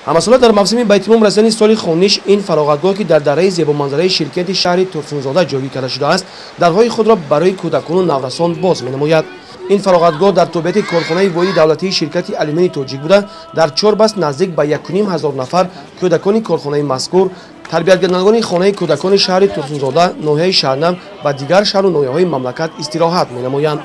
ҳамасола дар мавсими ба итмом расидани соли хониш ин фароғатгоҳ ки дар дараи зебоманзараи ширкати шаҳри Турсунзода ҷойгир карда шудааст, дарҳои худро барои кӯдакону наврасон боз менамояд. ин фароғатгоҳ дар тобиати корхонаи воҳиди давлатии ширкати алюминии тоҷик буда дар 4 баст наздик ба 1,5 нафар кӯдакони корхонаи мазкур, тарбиятгардандагони хонаи кӯдакони шаҳри Турсунзода, ноҳияи Шаҳрнав ва дигар шаҳру ноҳияҳои мамлакат истироҳат менамоянд.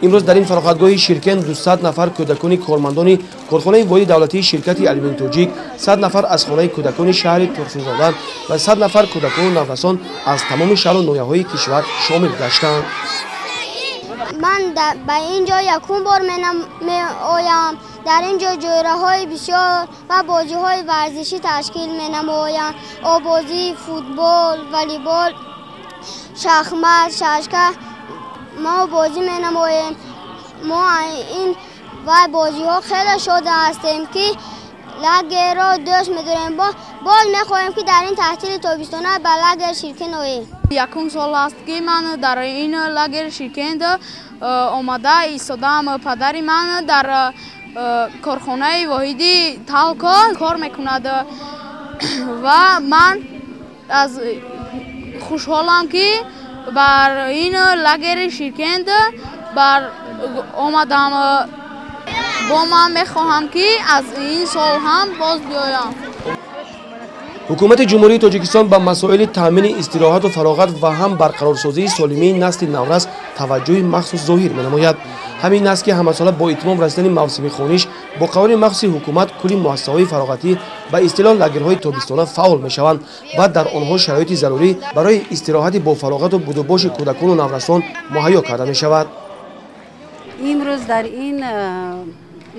имрӯз дар ин фароғатгоҳи Ширкен 200 нафар кӯдакони кормандони корхонаи воҳиди давлатии ширкати алюминии тоҷик, 100 нафар аз хонаи кӯдакони шаҳри Турсунзода ва 100 нафар кӯдакону наврасон аз тамоми шаҳру ноҳияҳои кишвар шомил гаштанд. من به اینجا یکم بار می‌آیم. در اینجا جویراهای بسیار و بازی‌های ورزشی تشکیل می‌نمایند. آبازی، فوتبال، والیبال، شахмат، شاشکه ما بازی می‌نماییم. ما این و بازی‌ها خیلی شده هستیم که لاگر را دوست می‌داریم. باز می‌خواهیم که در این تعطیل تابستانه به لاگر شرکت آییم. یکم سال است که من در این لاگر شرکت آمده ایستادم. پدر من در کارخانه واحدی تالکا کار میکند و من از خوشحالم که بر این لاگر شرکت بر آمدم. با من میخواهم که از این سال هم باز بیایم. ҳукумати ҷумҳурии тоҷикистон ба масоили таъмини истироҳату фароғат ва ҳам барқарорсозии солимии насли наврас таваҷҷӯҳи махсус зоҳир менамояд. ҳамин аст ки ҳамасола бо итмом расидани мавсими хониш бо қарори махсуси ҳукумат кулли муассисаҳои фароғатӣ ба истилоҳ лагерҳои тобистона фаъол мешаванд ва дар онҳо шароити зарурӣ барои истироҳати бофароғату будубоши кӯдакону наврасон муҳайё карда мешавад. имрӯз дар ин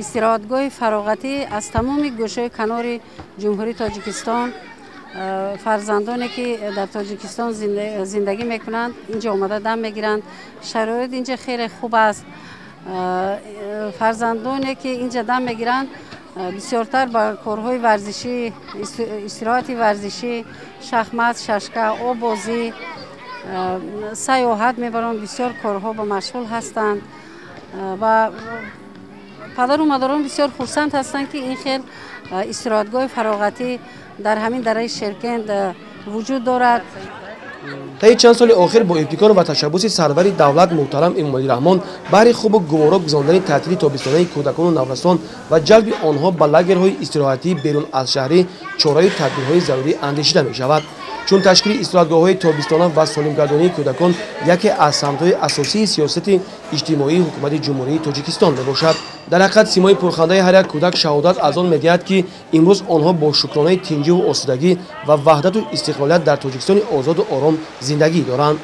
истироҳатгоҳи фароғатӣ аз тамоми гӯшаи канори ҷумҳурии тоҷикистон фарзандоне ки дар тоҷикистон зиндагӣ мекунанд инҷо омада дам мегиранд. шароит инҷа хеле хуб аст. фарзандоне ки инҷа дам мегиранд бисёртар ба корҳои варзишӣ, истироҳати варзишӣ, шахмат, шашка, обозӣ, сайёҳат мебаранд. бисёр корҳо ба машғул ҳастанд ва падару мадорон бисёр хурсанд ҳастанд ки ин хел истироҳатгоҳи фароғатӣ дар ҳамин дараи Ширкент вуҷуд дорад. таи чанд соли охир бо ибтикор ва ташаббуси сарвари давлат муҳтарам Эмомалӣ-Раҳмон баҳри хубу гуворо гузарондани таътили тобистонаи кӯдакону наврасон ва ҷалби онҳо ба лагерҳои истироҳатӣ берун аз шаҳрӣ чораи тадбирҳои зарурӣ андешида мешавад. чун ташкили истироҳатгоҳҳои тобистона ва солимгардонии кӯдакон яке аз самтҳои асосии сиёсати иҷтимоии ҳукумати ҷумҳурии тоҷикистон мебошад. дар ҳақиқат симои пурхандаи ҳар як кӯдак шаҳодат аз он медиҳад ки имрӯз онҳо бо шукронаи тинҷиву осудагӣ ва ваҳдату истиқлолият дар тоҷикистони озоду ором зиндагӣ доранд.